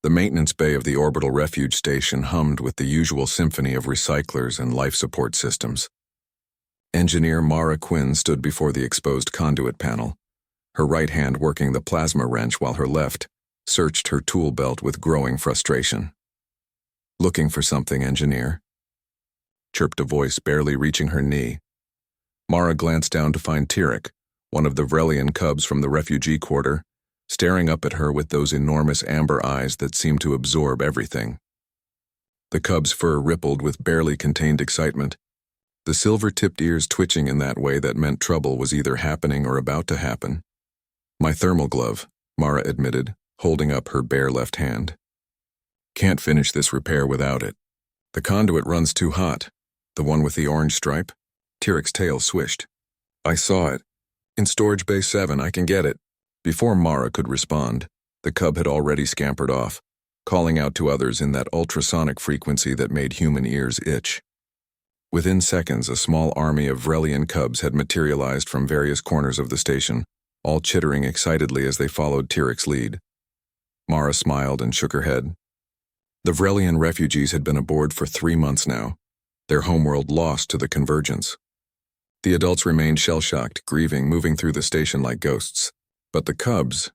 The maintenance bay of the orbital refuge station hummed with the usual symphony of recyclers and life support systems. Engineer Mara Quinn stood before the exposed conduit panel, her right hand working the plasma wrench while her left searched her tool belt with growing frustration. "Looking for something, engineer?" chirped a voice barely reaching her knee. Mara glanced down to find Tyrek, one of the Vrelian cubs from the refugee quarter, staring up at her with those enormous amber eyes that seemed to absorb everything. The cub's fur rippled with barely contained excitement, the silver-tipped ears twitching in that way that meant trouble was either happening or about to happen. "My thermal glove," Mara admitted, holding up her bare left hand. "Can't finish this repair without it. The conduit runs too hot. The one with the orange stripe?" Tyrek's tail swished. "I saw it. In storage bay 7, I can get it." Before Mara could respond, the cub had already scampered off, calling out to others in that ultrasonic frequency that made human ears itch. Within seconds, a small army of Vrelian cubs had materialized from various corners of the station, all chittering excitedly as they followed Tyrek's lead. Mara smiled and shook her head. The Vrelian refugees had been aboard for 3 months now, their homeworld lost to the convergence. The adults remained shell-shocked, grieving, moving through the station like ghosts. But the cubs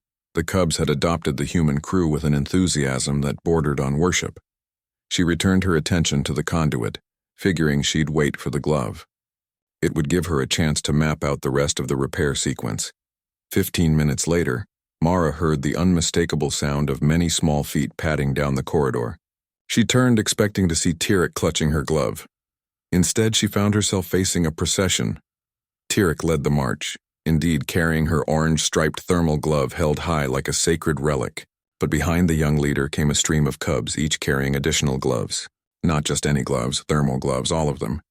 had adopted the human crew with an enthusiasm that bordered on worship. She returned her attention to the conduit, figuring she'd wait for the glove. It would give her a chance to map out the rest of the repair sequence. 15 minutes later, Mara heard the unmistakable sound of many small feet padding down the corridor. She turned, expecting to see Tyrek clutching her glove. Instead, she found herself facing a procession. Tyrek led the march, indeed carrying her orange-striped thermal glove held high like a sacred relic. But behind the young leader came a stream of cubs, each carrying additional gloves. Not just any gloves, thermal gloves, all of them.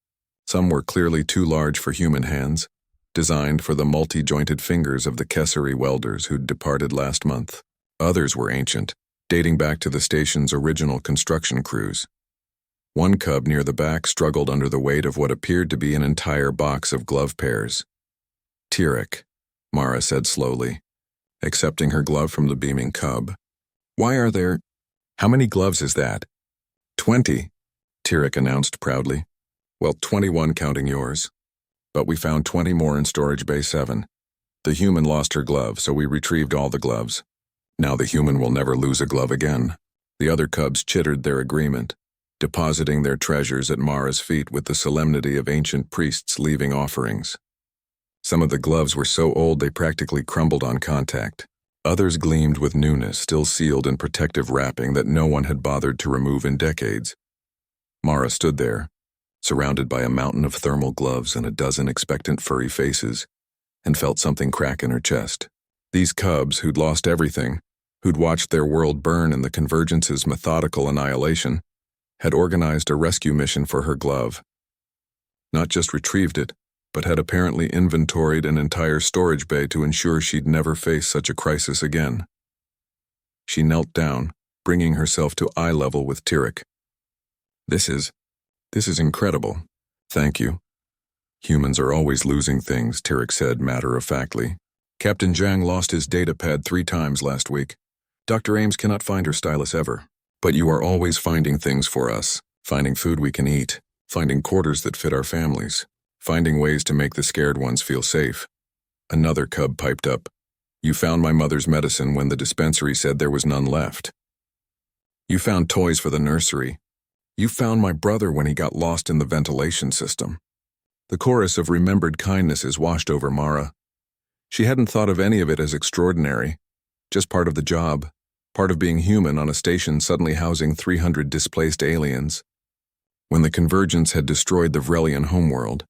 Some were clearly too large for human hands, designed for the multi-jointed fingers of the Kessari welders who'd departed last month. Others were ancient, dating back to the station's original construction crews. One cub near the back struggled under the weight of what appeared to be an entire box of glove pairs. "Tyrek," Mara said slowly, accepting her glove from the beaming cub. "Why are there... How many gloves is that?" 20, Tyrek announced proudly. "Well, 21 counting yours. But we found 20 more in storage bay 7. The human lost her glove, so we retrieved all the gloves. Now the human will never lose a glove again." The other cubs chittered their agreement, depositing their treasures at Mara's feet with the solemnity of ancient priests leaving offerings. Some of the gloves were so old they practically crumbled on contact. Others gleamed with newness, still sealed in protective wrapping that no one had bothered to remove in decades. Mara stood there, surrounded by a mountain of thermal gloves and a dozen expectant furry faces, and felt something crack in her chest. These cubs, who'd lost everything, who'd watched their world burn in the Convergence's methodical annihilation, had organized a rescue mission for her glove. Not just retrieved it, but had apparently inventoried an entire storage bay to ensure she'd never face such a crisis again. She knelt down, bringing herself to eye level with Tyrek. This is incredible. Thank you." "Humans are always losing things," Tyrek said matter-of-factly. "Captain Zhang lost his datapad 3 times last week. Dr. Ames cannot find her stylus ever. But you are always finding things for us, finding food we can eat, finding quarters that fit our families, finding ways to make the scared ones feel safe." Another cub piped up. "You found my mother's medicine when the dispensary said there was none left. You found toys for the nursery. You found my brother when he got lost in the ventilation system." The chorus of remembered kindnesses washed over Mara. She hadn't thought of any of it as extraordinary, just part of the job. Part of being human on a station suddenly housing 300 displaced aliens. When the Convergence had destroyed the Vrelian homeworld,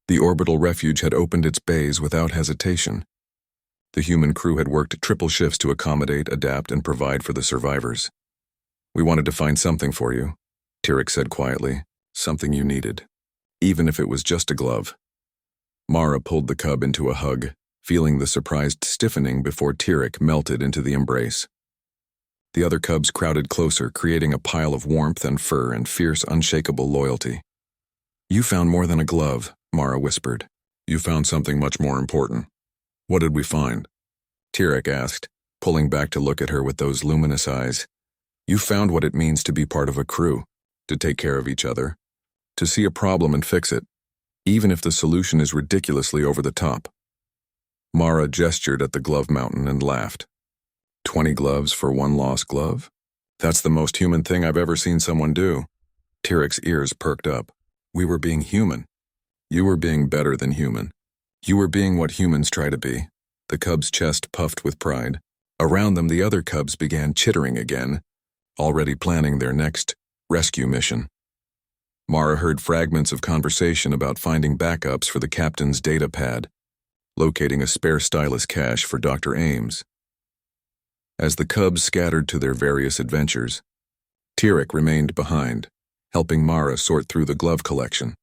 the orbital refuge had opened its bays without hesitation. The human crew had worked triple shifts to accommodate, adapt, and provide for the survivors. "We wanted to find something for you," Tyrek said quietly, "something you needed, even if it was just a glove." Mara pulled the cub into a hug, feeling the surprised stiffening before Tyrek melted into the embrace. The other cubs crowded closer, creating a pile of warmth and fur and fierce, unshakable loyalty. "You found more than a glove," Mara whispered. "You found something much more important." "What did we find?" Tyrek asked, pulling back to look at her with those luminous eyes. You found what it means to be part of a crew, to take care of each other, to see a problem and fix it, even if the solution is ridiculously over the top. Mara gestured at the glove mountain and laughed. 20 gloves for one lost glove? That's the most human thing I've ever seen someone do. Tyrik's ears perked up. We were being human. You were being better than human. You were being what humans try to be. The cub's chest puffed with pride. Around them, the other cubs began chittering again, already planning their next rescue mission. Mara heard fragments of conversation about finding backups for the captain's data pad, locating a spare stylus cache for Dr. Ames. As the cubs scattered to their various adventures, Tyrik remained behind, helping Mara sort through the glove collection.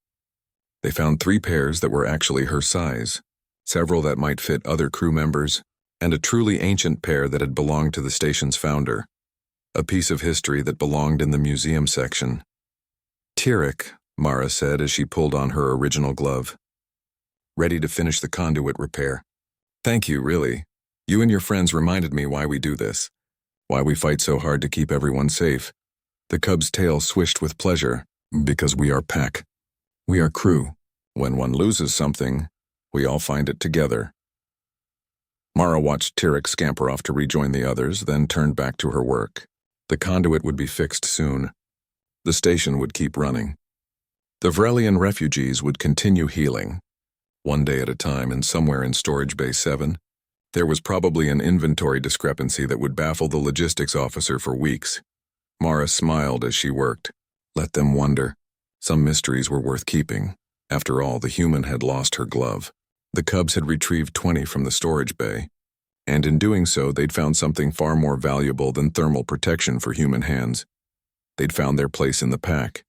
They found 3 pairs that were actually her size, several that might fit other crew members, and a truly ancient pair that had belonged to the station's founder, a piece of history that belonged in the museum section. Tyrik, Mara said as she pulled on her original glove. Ready to finish the conduit repair. Thank you, really. You and your friends reminded me why we do this, why we fight so hard to keep everyone safe. The cub's tail swished with pleasure, because we are pack. We are crew. When one loses something, we all find it together. Mara watched Tyrik scamper off to rejoin the others, then turned back to her work. The conduit would be fixed soon. The station would keep running. The Vrelian refugees would continue healing. One day at a time, and somewhere in Storage Bay 7, there was probably an inventory discrepancy that would baffle the logistics officer for weeks. Mara smiled as she worked. Let them wonder. Some mysteries were worth keeping. After all, the human had lost her glove. The cubs had retrieved 20 from the storage bay, and in doing so, they'd found something far more valuable than thermal protection for human hands. They'd found their place in the pack.